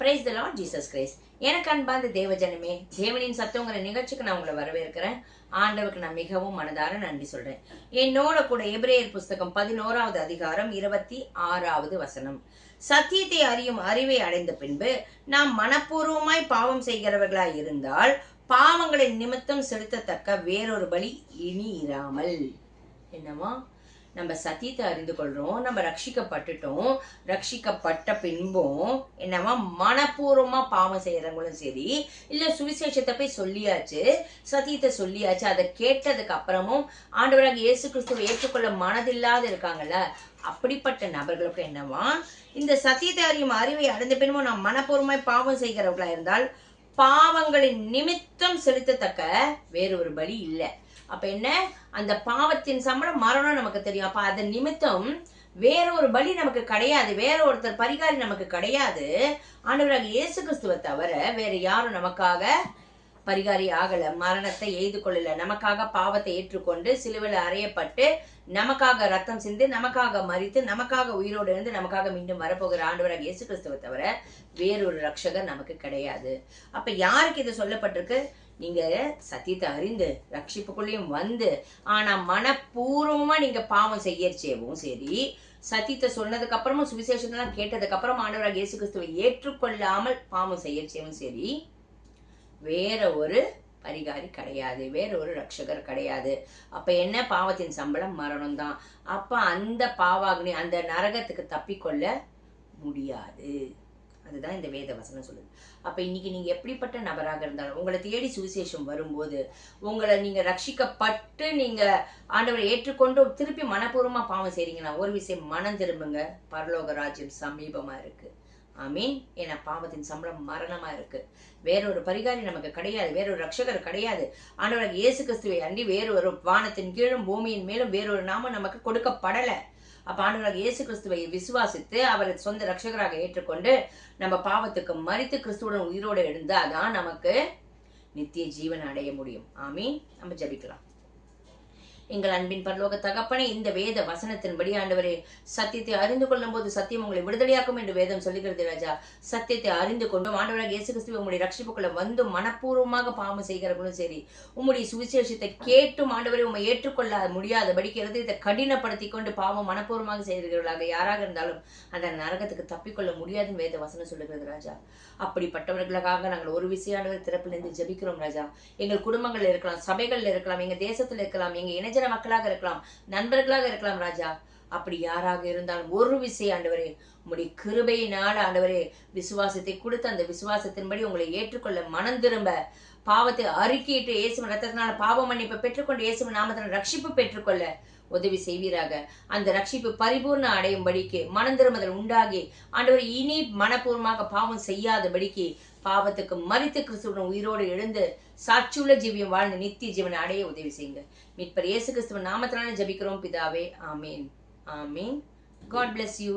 Praise the Lord Jesus Christ. எனக்கு அன்பார்ந்த தேவஜனமே, தேவனின் சத்தங்கிற நிகழ்ச்சிக்கு நான் உங்களை வரவேற்கிறேன். ஆண்டவருக்கு நான் மிகவும் மனதார நன்றி சொல்றேன். என்னோட கூட எபிரேயர் புஸ்தகம் 11வது அதிகாரம் 26வது வசனம். சத்தியத்தை அறியும் அறிவை அடைந்த பின்பு நாம் மனப்பூர்வமாய் பாவம் செய்கிறவர்களாய் இருந்தால் பாவங்களின் நிமித்தம் செலுத்தத்தக்க வேறொரு பலி இனி இராமல். என்னவா? நம்ம சத்தியத்தை அறிந்து கொள்றோம், நம்ம ரட்சிக்கப்பட்டுட்டோம். ரட்சிக்கப்பட்ட பின்பும் என்னவா, மனப்பூர்வமா பாவம் செய்யறவங்களும் சரி, இல்ல சுவிசேஷத்தை போய் சொல்லியாச்சு, சத்தியத்தை சொல்லியாச்சு, அதை கேட்டதுக்கு அப்புறமும் ஆண்டவராக இயேசு கிறிஸ்துவை ஏற்றுக்கொள்ள மனதில்லாத இருக்காங்கல்ல, அப்படிப்பட்ட நபர்களுக்கு என்னவா, இந்த சத்தியத்தை அறியும் அறிவை அடைந்த பின்பும் நாம் மனப்பூர்வமாய் பாவம் செய்கிறவர்களா இருந்தால் பாவங்களின் நிமித்தம் செலுத்தத்தக்க வேறொரு பலி இல்லை. அப்ப என்ன, அந்த பாவத்தின் சம்பளம் மரணம் நமக்கு தெரியும். அப்ப அதன் நிமித்தம் வேற ஒரு பலி நமக்கு கிடையாது, வேற ஒருத்தர் பரிகாரி நமக்கு கிடையாது. ஆண்டவராக இயேசு கிறிஸ்துவை தவிர வேற யாரும் நமக்காக பரிகாரி ஆகல, மரணத்தை எய்து கொள்ளல. நமக்காக பாவத்தை ஏற்றுக்கொண்டு சிலுவையில் அறையப்பட்டு நமக்காக ரத்தம் சிந்து நமக்காக மரித்து நமக்காக உயிரோடு இருந்து நமக்காக மீண்டும் வரப்போகிற ஆண்டவராக இயேசு கிறிஸ்துவை தவிர வேறொரு ரட்சகர் நமக்கு கிடையாது. அப்ப யாருக்கு இது சொல்லப்பட்டிருக்கு? நீங்க சத்தியத்தை அறிந்து ரட்சிப்புக்குள்ளேயும் வந்து ஆனா மனப்பூர்வமா நீங்க பாவம் செய்யறச்சேவும் சரி, சத்தியத்தை சொன்னதுக்கு அப்புறமும் சுவிசேஷத்தெல்லாம் கேட்டதுக்கு அப்புறம் ஆண்டவராக இயேசு கிறிஸ்துவை ஏற்றுக்கொள்ளாமல் பாவம் செய்யறச்சேவும் சரி, வேற ஒரு பரிகாரி கிடையாது, வேற ஒரு ரட்சகர் கிடையாது. அப்ப என்ன, பாவத்தின் சம்பளம் மரணம் தான். அப்ப அந்த பாவாக்னி, அந்த நரகத்துக்கு தப்பிக்கொள்ள முடியாது. அதுதான் இந்த வேத வசனம் சொல்லுது. அப்ப இன்னைக்கு நீங்க எப்படிப்பட்ட நபராக இருந்தாலும் உங்களை தேடி சுவிசேஷம் வரும்போது, உங்களை நீங்க ரட்சிக்கப்பட்டு நீங்க ஆண்டவரை ஏற்றுக்கொண்டு திருப்பி மனப்பூர்வமா பாவம் செய்றீங்கன்னா ஒரு விஷயம், மனம் திரும்புங்க, பரலோக ராஜ்யம் சமீபமா இருக்கு. ஆமீன். ஏன்னா பாவத்தின் சம்பளம் மரணமா இருக்கு. வேறொரு பரிகாரி நமக்கு கிடையாது, வேறொரு ரட்சகர் கிடையாது. ஆண்டவராக இயேசு கிறிஸ்துவை அண்டி வேறொரு வானத்தின் கீழும் பூமியின் மேலும் வேறொரு நாமம் நமக்கு கொடுக்கப்படல. அப்ப ஆண்டவராக இயேசு கிறிஸ்துவை விசுவாசித்து அவரை சொந்த ரட்சகராக ஏற்றுக்கொண்டு நம்ம பாவத்துக்கு மரித்து கிறிஸ்துவுடன் உயிரோடு எழுந்தாதான் நமக்கு நித்திய ஜீவன் அடைய முடியும். ஆமீன். நம்ம ஜெபிக்கலாம். எங்கள் அன்பின் பரலோக தகப்பனே, இந்த வேத வசனத்தின்படி ஆண்டவரே, சத்தியத்தை அறிந்து கொள்ளும் போது சத்தியம் உங்களை விடுதலையாக்கும் என்று வேதம் சொல்லுகிறது ராஜா. சத்தியத்தை அறிந்து கொண்டும் ஆண்டவராக இயேசு கிறிஸ்துவை உங்களுடைய ரட்சிப்புக்குள்ள வந்து மனப்பூர்வமாக பாவம் செய்கிறவர்களும் சரி, உங்களுடைய சுவிசேஷத்தை கேட்டும் ஆண்டவரை உண்மை ஏற்றுக்கொள்ள முடியாதபடிக்கு இதை கடினப்படுத்தி கொண்டு பாவம் மனப்பூர்வமாக செய்கிறவர்களாக யாராக இருந்தாலும் அந்த நரகத்துக்கு தப்பிக்கொள்ள முடியாதுன்னு வேத வசனம் சொல்லுகிறது ராஜா. அப்படிப்பட்டவர்களுக்காக நாங்கள் ஒரு விஷயானவர் திறப்பிலிருந்து ஜெபிக்கிறோம் ராஜா. எங்கள் குடும்பங்கள் இருக்கலாம், சபைகள் இருக்கலாம், எங்க தேசத்துல இருக்கலாம், எங்க இணைஜன மக்களாக இருக்கலாம், நண்பர்களாக இருக்கலாம் ராஜா. அப்படி யாராக இருந்தாலும் ஒரு விஷயம் ஆண்டவரே, உங்களுடைய கிருபையினால ஆண்டவரே விசுவாசத்தை கொடுத்து அந்த விசுவாசத்தின்படி உங்களை ஏற்றுக்கொள்ள மனம் திரும்ப பாவத்தை அறிக்கையிட்டு இயேசுவின் ரத்தத்தினால பாவ மன்னிப்பை பெற்றுக்கொண்டு இயேசுவின் நாமத்தினால் ரட்சிப்பு பெற்றுக்கொள்ள உதவி செய்வீராக. அந்த ரட்சிப்பு பரிபூர்ண அடையும்படிக்கு மனம் திரும்புதல் உண்டாகி ஆண்டவர் இனி மனப்பூர்வமாக பாவம் செய்யாதபடிக்கு பாவத்துக்கு மரித்து கிறிஸ்துவின் உயிரோடு எழுந்து சாட்சியுள்ள ஜீவியம் வாழ்ந்து நித்திய ஜீவனை அடைய உதவி செய்யுங்க. மீட்பர் இயேசு கிறிஸ்துவின் நாமத்தினால ஜெபிக்கிறோம் பிதாவே. ஆமீன். ஆமீன். God bless you.